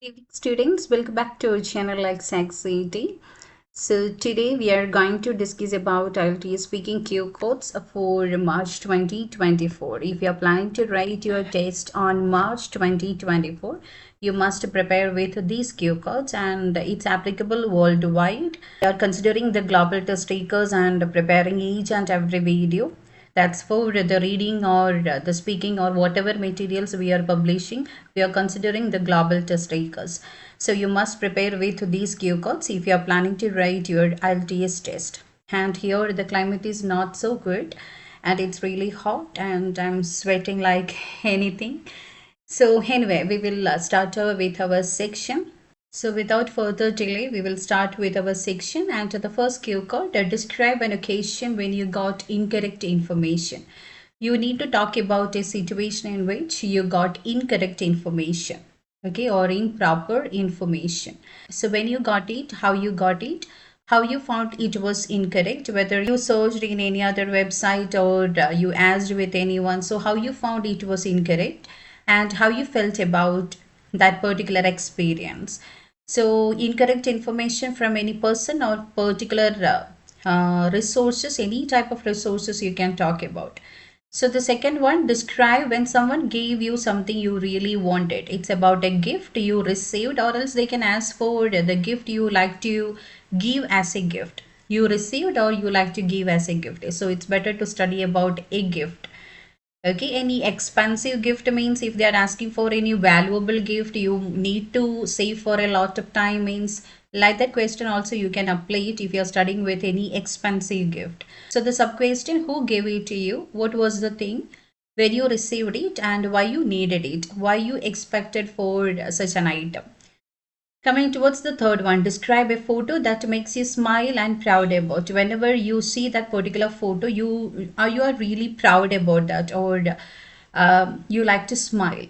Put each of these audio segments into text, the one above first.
Good evening, students. Welcome back to our channel like Ach'z. So today we are going to discuss about IELTS speaking cue codes for March 2024. If you are planning to write your test on March 2024, you must prepare with these cue codes and it's applicable worldwide. We are considering the global test takers and preparing each and every video. That's for the reading or the speaking or whatever materials we are publishing. We are considering the global test takers. So you must prepare with these cue cards if you are planning to write your IELTS test. And here the climate is not so good and it's really hot and I'm sweating like anything. So anyway, we will start with our section. So without further delay, we will start with our section and the first cue card, describe an occasion when you got incorrect information. You need to talk about a situation in which you got incorrect information, okay, or improper information. So when you got it, how you found it was incorrect, whether you searched in any other website or you asked with anyone. So how you found it was incorrect and how you felt about that particular experience. So incorrect information from any person or particular resources, any type of resources you can talk about. So the second one, describe when someone gave you something you really wanted. It's about a gift you received, or else they can ask for the gift you like to give as a gift. You received or you like to give as a gift. So it's better to study about a gift. Okay, any expensive gift means if they are asking for any valuable gift, you need to save for a lot of time means like that question also you can apply it if you are studying with any expensive gift. So the sub question, who gave it to you? What was the thing? When you received it and why you needed it? Why you expected for such an item? Coming towards the third one, describe a photo that makes you smile and proud about. Whenever you see that particular photo, you are really proud about that, or you like to smile.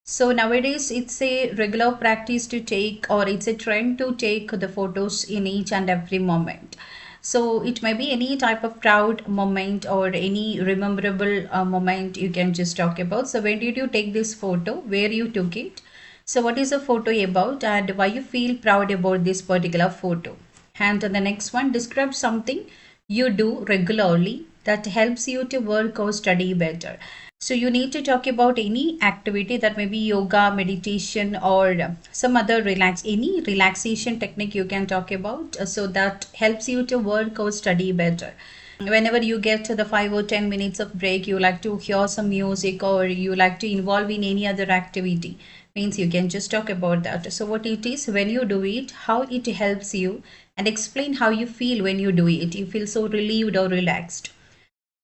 So nowadays it's a regular practice to take, or it's a trend to take the photos in each and every moment. So it may be any type of proud moment or any rememberable moment you can just talk about. So when did you take this photo? Where you took it? So what is the photo about and why you feel proud about this particular photo? And the next one, describe something you do regularly that helps you to work or study better. So you need to talk about any activity that may be yoga, meditation, or some other any relaxation technique you can talk about, so that helps you to work or study better. Whenever you get to the 5 or 10 minutes of break, you like to hear some music or you like to involve in any other activity, means you can just talk about that. So what it is, when you do it, how it helps you, and explain how you feel when you do it. You feel so relieved or relaxed,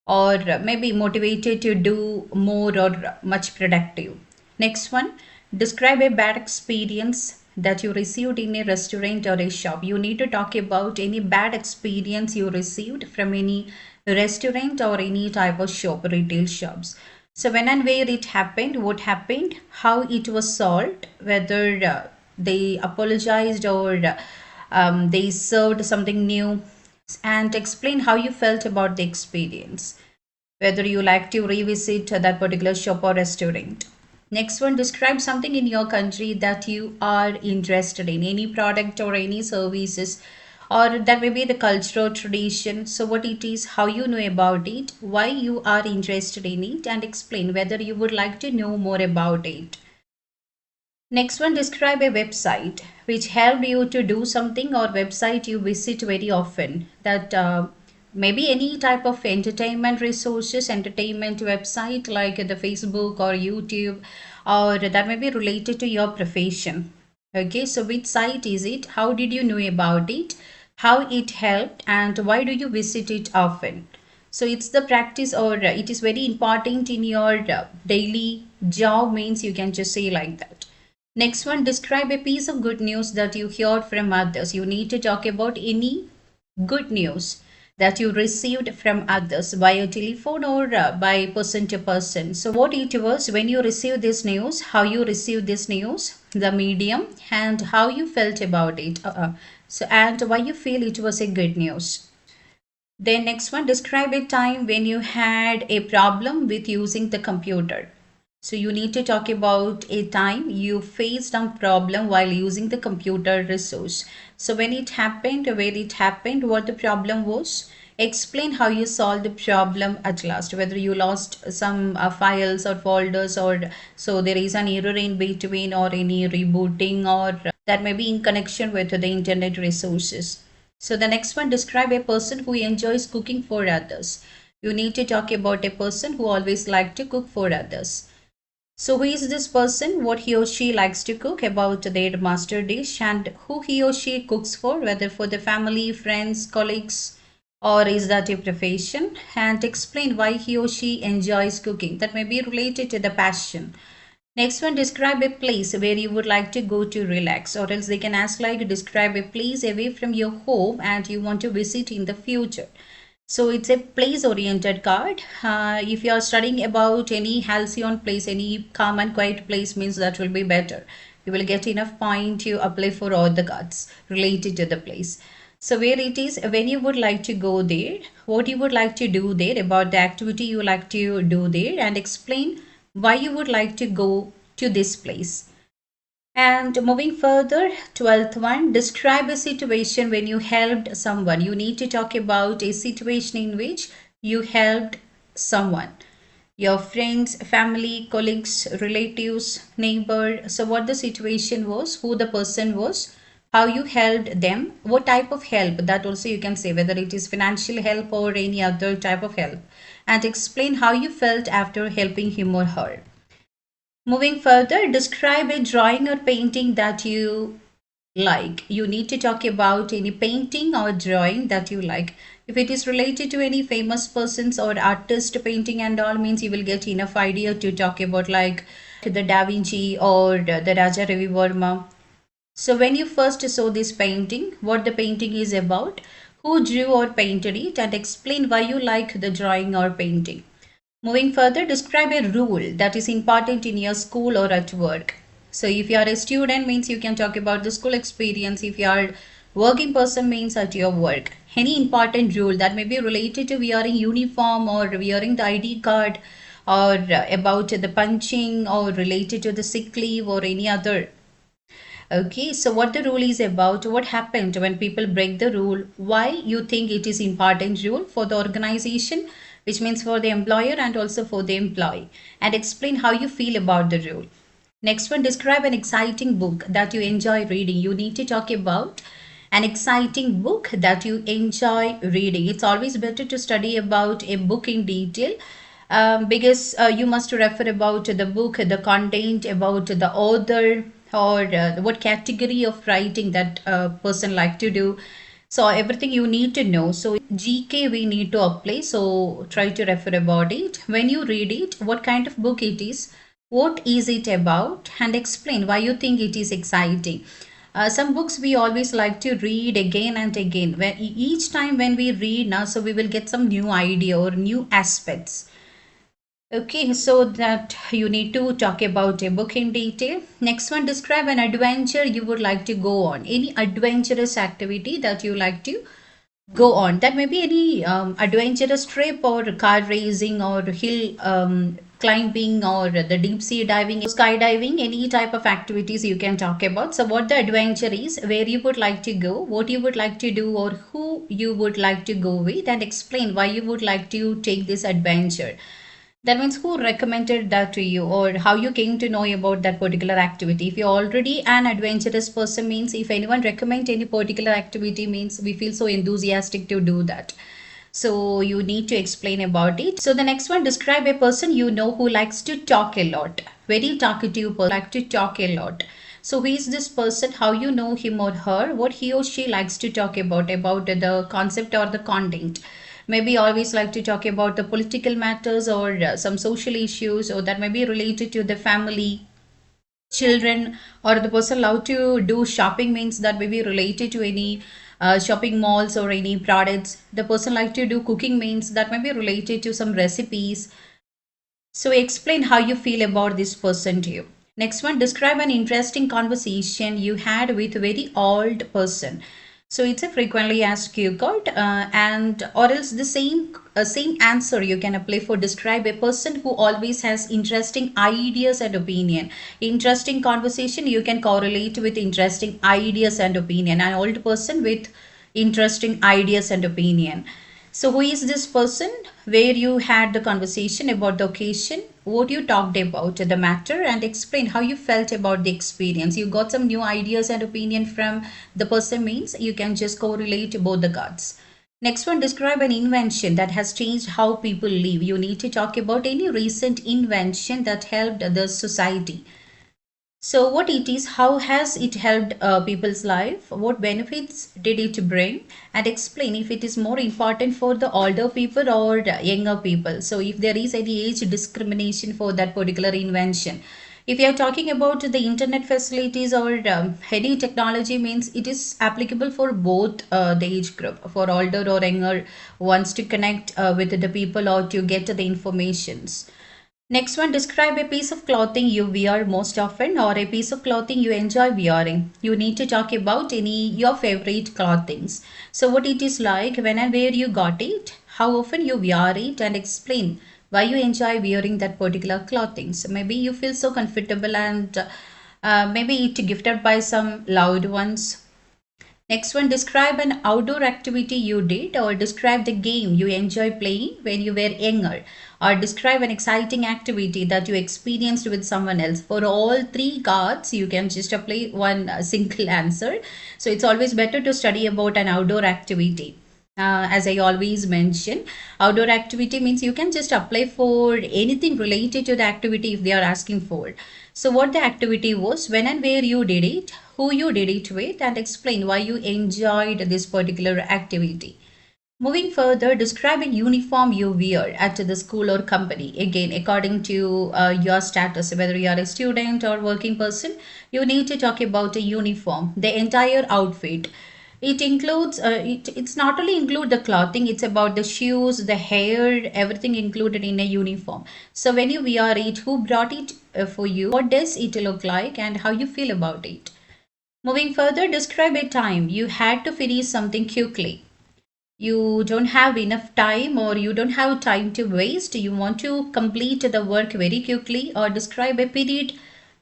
or maybe motivated to do more or much productive. Next one, describe a bad experience that you received in a restaurant or a shop. You need to talk about any bad experience you received from any restaurant or any type of shop, retail shops. So when and where it happened, what happened, how it was solved, whether they apologized or they served something new, and explain how you felt about the experience, whether you like to revisit that particular shop or restaurant. Next one, describe something in your country that you are interested in, any product or any services, or that may be the cultural tradition. So what it is, how you know about it, why you are interested in it, and explain whether you would like to know more about it. Next one, describe a website which helped you to do something, or website you visit very often, that maybe any type of entertainment resources, entertainment website like the Facebook or YouTube, or that may be related to your profession. Okay, so which site is it? How did you know about it? How it helped, and why do you visit it often? So it's the practice, or it is very important in your daily job, means you can just say like that. Next one, describe a piece of good news that you heard from others. You need to talk about any good news that you received from others via telephone or by person to person. So what it was, when you received this news, how you received this news, the medium, and how you felt about it. So and why you feel it was a good news. Then next one, describe a time when you had a problem with using the computer. So you need to talk about a time you faced some problem while using the computer resource. So when it happened, where it happened, what the problem was. Explain how you solved the problem at last, whether you lost some files or folders, or so there is an error in between, or any rebooting, or that may be in connection with the internet resources. So the next one, describe a person who enjoys cooking for others. You need to talk about a person who always like to cook for others. So who is this person? What he or she likes to cook, about their master dish, and who he or she cooks for, whether for the family, friends, colleagues, or is that a profession? And explain why he or she enjoys cooking. That may be related to the passion. Next one, describe a place where you would like to go to relax, or else they can ask like describe a place away from your home and you want to visit in the future. So it's a place oriented card. If you are studying about any halcyon place, any calm and quiet place, means that will be better. You will get enough point to apply for all the cards related to the place. So where it is, when you would like to go there, what you would like to do there, about the activity you like to do there, and explain why you would like to go to this place. And moving further, 12th one, describe a situation when you helped someone. You need to talk about a situation in which you helped someone. Your friends, family, colleagues, relatives, neighbor. So what the situation was, who the person was, how you helped them, what type of help, that also you can say, whether it is financial help or any other type of help. And explain how you felt after helping him or her. Moving further, describe a drawing or painting that you like. You need to talk about any painting or drawing that you like. If it is related to any famous persons or artist painting and all, means you will get enough idea to talk about, like the Da Vinci or the Raja Ravi Verma. So when you first saw this painting, what the painting is about, who drew or painted it, and explain why you like the drawing or painting. Moving further, describe a rule that is important in your school or at work. So if you are a student, means you can talk about the school experience. If you are working person, means at your work. Any important rule that may be related to wearing uniform or wearing the ID card, or about the punching, or related to the sick leave or any other. Okay, so what the rule is about, what happened when people break the rule, why you think it is important rule for the organization, which means for the employer and also for the employee, and explain how you feel about the rule. Next one, describe an exciting book that you enjoy reading. You need to talk about an exciting book that you enjoy reading. It's always better to study about a book in detail, because you must refer about the book, the content, about the author, or what category of writing that person like to do. So everything you need to know. So GK we need to apply. So try to refer about it. When you read it, what kind of book it is, what is it about, and explain why you think it is exciting. Some books we always like to read again and again. When each time when we read now, so we will get some new idea or new aspects. Okay, so that you need to talk about a book in detail. Next one, describe an adventure you would like to go on. Any adventurous activity that you like to go on. That may be any adventurous trip, or car racing, or hill climbing, or the deep sea diving, skydiving, any type of activities you can talk about. So what the adventure is, where you would like to go, what you would like to do, or who you would like to go with, and explain why you would like to take this adventure. That means who recommended that to you, or how you came to know about that particular activity. If you're already an adventurous person, means if anyone recommend any particular activity, means we feel so enthusiastic to do that. So you need to explain about it. So the next one, describe a person you know who likes to talk a lot. Very talkative person, like to talk a lot. So who is this person, how you know him or her, what he or she likes to talk about the concept or the content. Maybe always like to talk about the political matters, or some social issues, or that may be related to the family, children, or the person love to do shopping, means that may be related to any shopping malls or any products. The person like to do cooking, means that may be related to some recipes. So explain how you feel about this person to you. Next one, describe an interesting conversation you had with a very old person. So it's a frequently asked cue card, and or else the same answer you can apply for describe a person who always has interesting ideas and opinion. Interesting conversation you can correlate with interesting ideas and opinion. An old person with interesting ideas and opinion. So, who is this person? Where you had the conversation about the occasion, what you talked about the matter, and explain how you felt about the experience. You got some new ideas and opinion from the person means you can just correlate both the cards. Next one, describe an invention that has changed how people live. You need to talk about any recent invention that helped the society. So, what it is, how has it helped people's life? What benefits did it bring? And explain if it is more important for the older people or the younger people. So, if there is any age discrimination for that particular invention. If you are talking about the internet facilities or any technology, means it is applicable for both the age group, for older or younger ones to connect with the people or to get the informations. Next one, describe a piece of clothing you wear most often or a piece of clothing you enjoy wearing. You need to talk about any your favorite clothings. So what it is like, when and where you got it, how often you wear it, and explain why you enjoy wearing that particular clothing. So maybe you feel so comfortable and maybe it gifted by some loved ones. Next one, describe an outdoor activity you did or describe the game you enjoy playing when you were younger or describe an exciting activity that you experienced with someone else. For all three cards, you can just apply one single answer. So it's always better to study about an outdoor activity. As I always mention, outdoor activity means you can just apply for anything related to the activity if they are asking for. So what the activity was, when and where you did it, who you did it with, and explain why you enjoyed this particular activity. Moving further, describe a uniform you wear at the school or company. Again, according to your status, whether you are a student or working person, you need to talk about a uniform, the entire outfit. It includes, it's not only include the clothing, it's about the shoes, the hair, everything included in a uniform. So when you wear it, who brought it for you? What does it look like and how you feel about it? Moving further, describe a time you had to finish something quickly. You don't have enough time or you don't have time to waste. You want to complete the work very quickly, or describe a period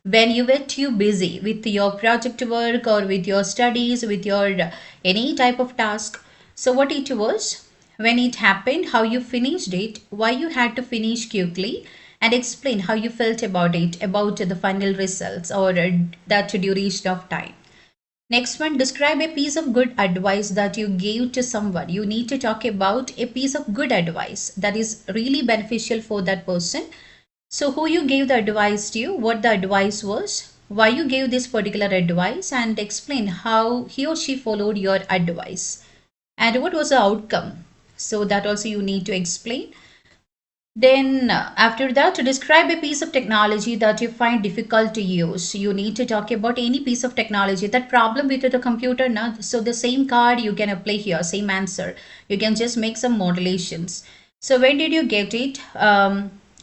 when you were too busy with your project work or with your studies, with your any type of task. So what it was, when it happened, how you finished it, why you had to finish quickly, and explain how you felt about it, about the final results or that duration of time. Next one, describe a piece of good advice that you gave to someone. You need to talk about a piece of good advice that is really beneficial for that person. So who you gave the advice to, what the advice was, why you gave this particular advice, and explain how he or she followed your advice and what was the outcome. So that also you need to explain. Then after that, to describe a piece of technology that you find difficult to use, you need to talk about any piece of technology. That problem with the computer, now, so the same card you can apply here, same answer. You can just make some modulations. So when did you get it?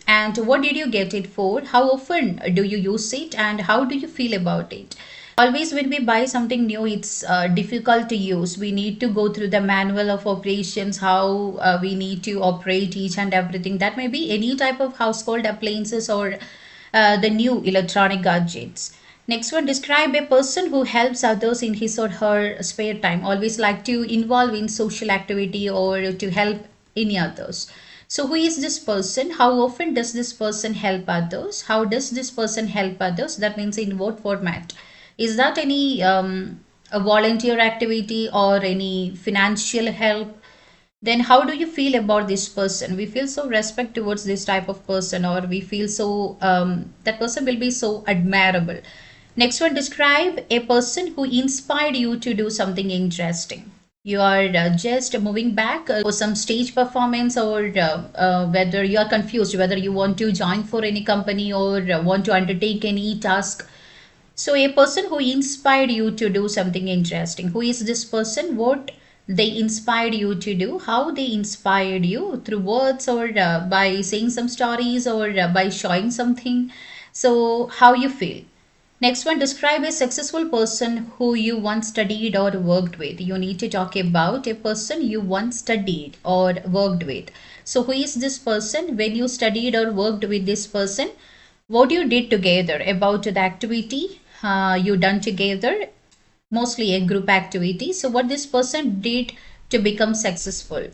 And what did you get it for? How often do you use it? And how do you feel about it? Always when we buy something new, it's difficult to use. We need to go through the manual of operations, how we need to operate each and everything. That may be any type of household appliances or the new electronic gadgets. Next one, describe a person who helps others in his or her spare time. Always like to involve in social activity or to help any others. So who is this person? How often does this person help others? How does this person help others? That means in what format? Is that any a volunteer activity or any financial help? Then how do you feel about this person? We feel so respect towards this type of person, or we feel so that person will be so admirable. Next one, describe a person who inspired you to do something interesting. You are just moving back for some stage performance, or whether you are confused whether you want to join for any company or want to undertake any task. So a person who inspired you to do something interesting. Who is this person? What they inspired you to do? How they inspired you, through words or by saying some stories or by showing something. So how you feel. Next one, describe a successful person who you once studied or worked with. You need to talk about a person you once studied or worked with. So who is this person? When you studied or worked with this person, what you did together, about the activity you done together, mostly a group activity. So what this person did to become successful,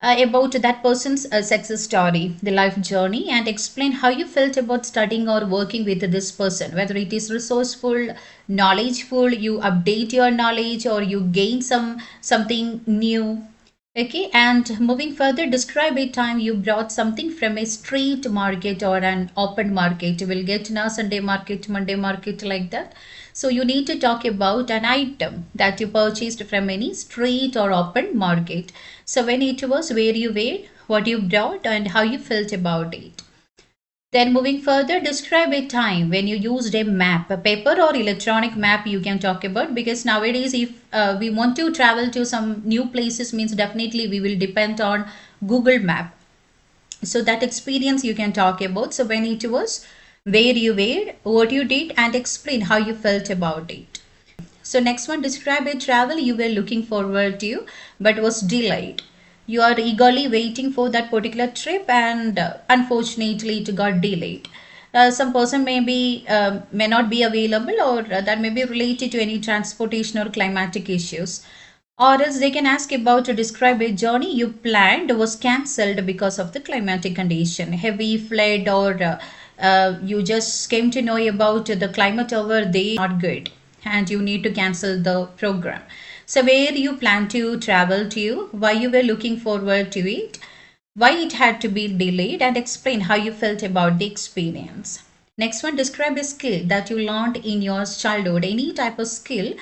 about that person's success story, the life journey, and explain how you felt about studying or working with this person, whether it is resourceful, knowledgeful, you update your knowledge or you gain something new. Okay, and moving further, describe a time you brought something from a street market or an open market. We'll get now Sunday market, Monday market, like that. So you need to talk about an item that you purchased from any street or open market. So when it was, where you were, what you brought, and how you felt about it. Then moving further, describe a time when you used a map, a paper or electronic map you can talk about, because nowadays if we want to travel to some new places, means definitely we will depend on Google Map. So that experience you can talk about. So when it was, where you were, what you did, and explain how you felt about it. So next one, describe a travel you were looking forward to but was delayed. You are eagerly waiting for that particular trip and unfortunately it got delayed. Some person may not be available, or that may be related to any transportation or climatic issues. Or else they can ask about to describe a journey you planned was cancelled because of the climatic condition, heavy flood, or you just came to know about the climate over there not good and you need to cancel the program. So where you plan to travel to, why you were looking forward to it, why it had to be delayed, and explain how you felt about the experience. Next one, describe a skill that you learned in your childhood, any type of skill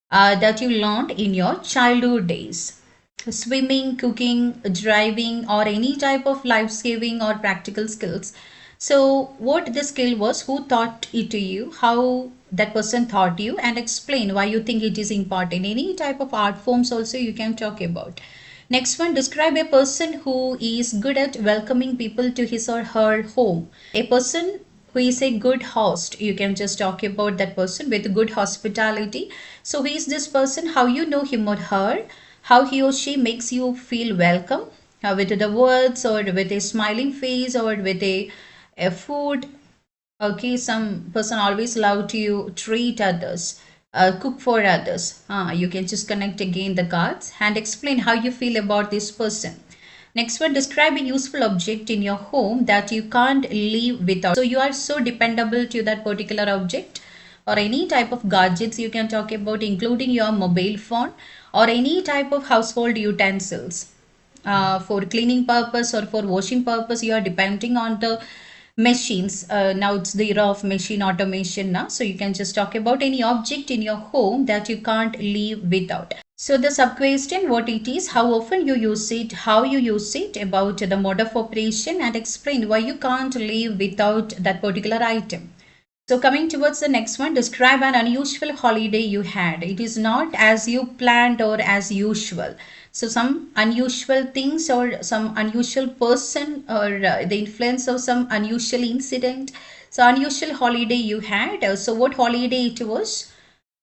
that you learned in your childhood days. Swimming, cooking, driving, or any type of life saving or practical skills. So what the skill was, who taught it to you, how that person taught you, and explain why you think it is important. Any type of art forms also you can talk about. Next one, describe a person who is good at welcoming people to his or her home. A person who is a good host, you can just talk about that person with good hospitality. So who is this person, how you know him or her, how he or she makes you feel welcome, with the words or with a smiling face or with a food. Okay, some person always love to treat others, cook for others. You can just connect again the cards and explain how you feel about this person. Next one, describe a useful object in your home that you can't live without. So you are so dependable to that particular object, or any type of gadgets you can talk about, including your mobile phone or any type of household utensils. For cleaning purpose or for washing purpose, you are depending on the machines. Now it's the era of machine automation now, so you can just talk about any object in your home that you can't live without. So the sub question, what it is, how often you use it, how you use it, about the mode of operation, and explain why you can't live without that particular item. So coming towards the next one, describe an unusual holiday you had. It is not as you planned or as usual. So some unusual things or some unusual person or the influence of some unusual incident. So unusual holiday you had. So what holiday it was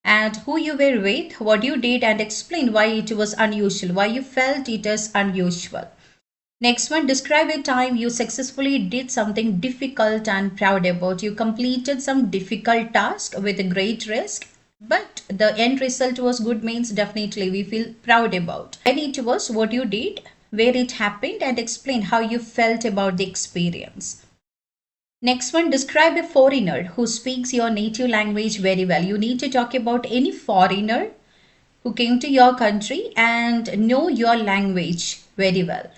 and who you were with, what you did, and explain why it was unusual, why you felt it as unusual. Next one, describe a time you successfully did something difficult and proud about. You completed some difficult task with a great risk, but the end result was good, means definitely we feel proud about. And it was, what you did, where it happened, and explain how you felt about the experience. Next one, describe a foreigner who speaks your native language very well. You need to talk about any foreigner who came to your country and know your language very well.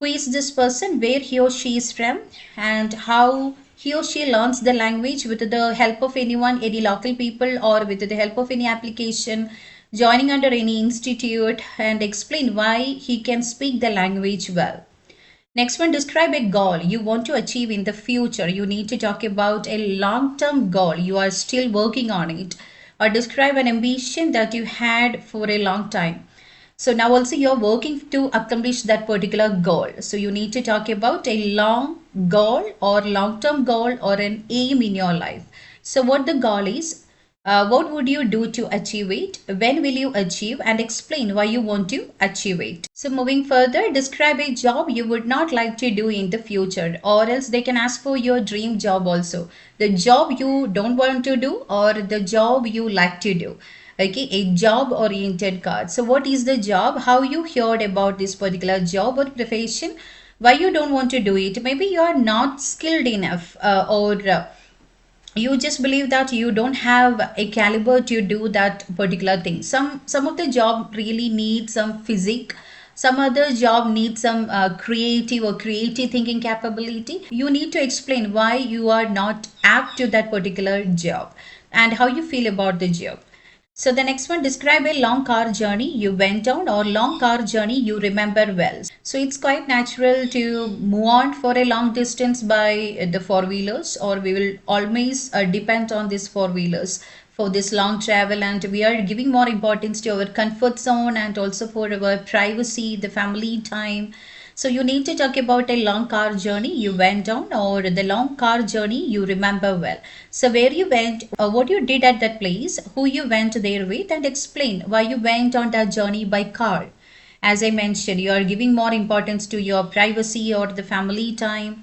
Who is this person, where he or she is from, and how he or she learns the language, with the help of anyone, any local people, or with the help of any application, joining under any institute, and explain why he can speak the language well. Next one, describe a goal you want to achieve in the future. You need to talk about a long-term goal. You are still working on it. Or describe an ambition that you had for a long time. So now also you're working to accomplish that particular goal. So you need to talk about a long goal or long-term goal or an aim in your life. So what the goal is, What would you do to achieve it? When will you achieve? And explain why you want to achieve it. So, moving further, describe a job you would not like to do in the future, or else they can ask for your dream job also. The job you don't want to do, or the job you like to do. Okay, a job oriented card. So, what is the job? How you heard about this particular job or profession? Why you don't want to do it? Maybe you are not skilled enough, or you just believe that you don't have a caliber to do that particular thing. Some of the job really need some physique, some other job needs some creative or creative thinking capability. You need to explain why you are not apt to that particular job and how you feel about the job. So the next one, describe a long car journey you went on or long car journey you remember well. So it's quite natural to move on for a long distance by the four-wheelers, or we will always depend on these four-wheelers for this long travel, and we are giving more importance to our comfort zone and also for our privacy, the family time. So you need to talk about a long car journey you went on or the long car journey you remember well. So where you went, what you did at that place, who you went there with, and explain why you went on that journey by car. As I mentioned, you are giving more importance to your privacy or the family time.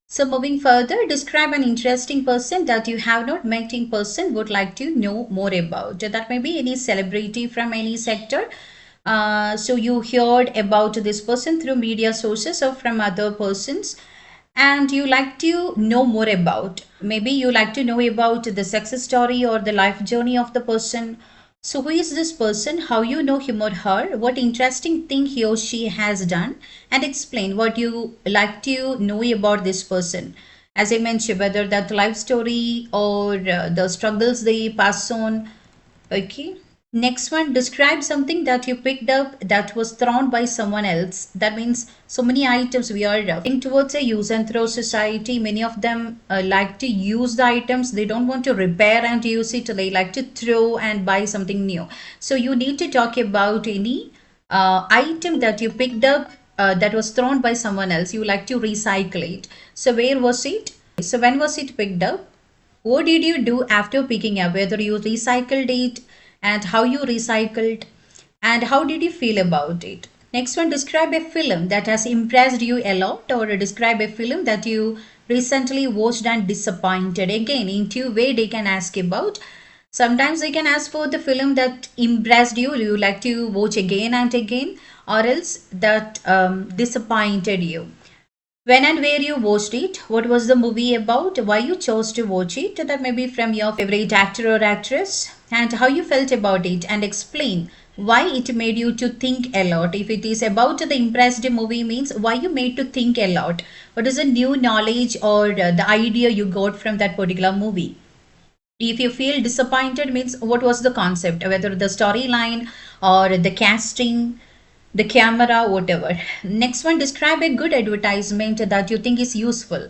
So moving further, describe an interesting person that you have not met in person, would like to know more about. That may be any celebrity from any sector. So you heard about this person through media sources or from other persons, and you like to know more about. Maybe you like to know about the success story or the life journey of the person. So who is this person? How you know him or her? What interesting thing he or she has done? And explain what you like to know about this person. As I mentioned, whether that life story or the struggles they pass on. Okay. Next one, describe something that you picked up that was thrown by someone else. That means so many items we are heading towards a use and throw society. Many of them like to use the items. They don't want to repair and use it. They like to throw and buy something new. So you need to talk about any item that you picked up that was thrown by someone else. You like to recycle it. So where was it? So when was it picked up? What did you do after picking up? Whether you recycled it, and how you recycled, and how did you feel about it. Next one, describe a film that has impressed you a lot, or describe a film that you recently watched and disappointed. Again, in two way they can ask about. Sometimes they can ask for the film that impressed you, you like to watch again and again, or else that disappointed you. When and where you watched it, what was the movie about, why you chose to watch it, that may be from your favorite actor or actress, and how you felt about it, and explain why it made you to think a lot. If it is about the impressed movie, means why you made to think a lot. What is the new knowledge or the idea you got from that particular movie? If you feel disappointed, means what was the concept, whether the storyline or the casting, the camera, whatever. Next one, describe a good advertisement that you think is useful.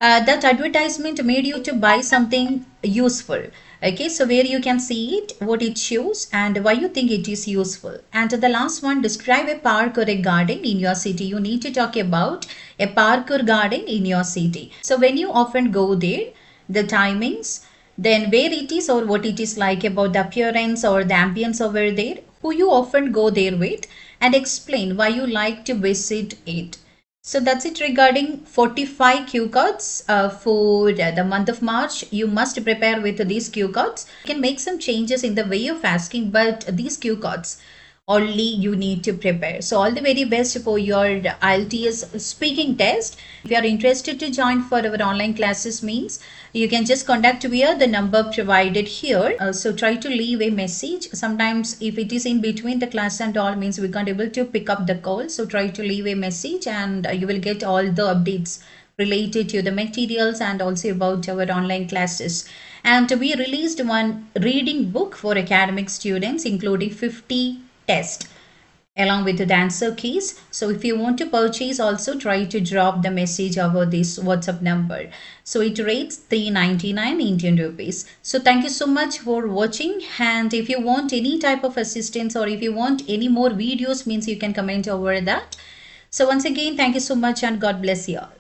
That advertisement made you to buy something useful. Okay, so where you can see it, what it shows, and why you think it is useful. And the last one, describe a park or a garden in your city. You need to talk about a park or garden in your city. So when you often go there, the timings, then where it is or what it is like, about the appearance or the ambience over there, who you often go there with, and explain why you like to visit it. So that's it regarding 45 cue cards for the month of March. You must prepare with these cue cards. You can make some changes in the way of asking, but these cue cards only you need to prepare. So all the very best for your IELTS speaking test. If you are interested to join for our online classes, means you can just contact via the number provided here. So try to leave a message. Sometimes if it is in between the class and all, means we can't able to pick up the call. So try to leave a message, and you will get all the updates related to the materials and also about our online classes. And we released one reading book for academic students, including 50 tests along with the answer keys. So if you want to purchase, also try to drop the message over this WhatsApp number. So it rates 399 Indian rupees. So thank you so much for watching, and if you want any type of assistance or if you want any more videos, means you can comment over that. So once again, thank you so much and God bless you all.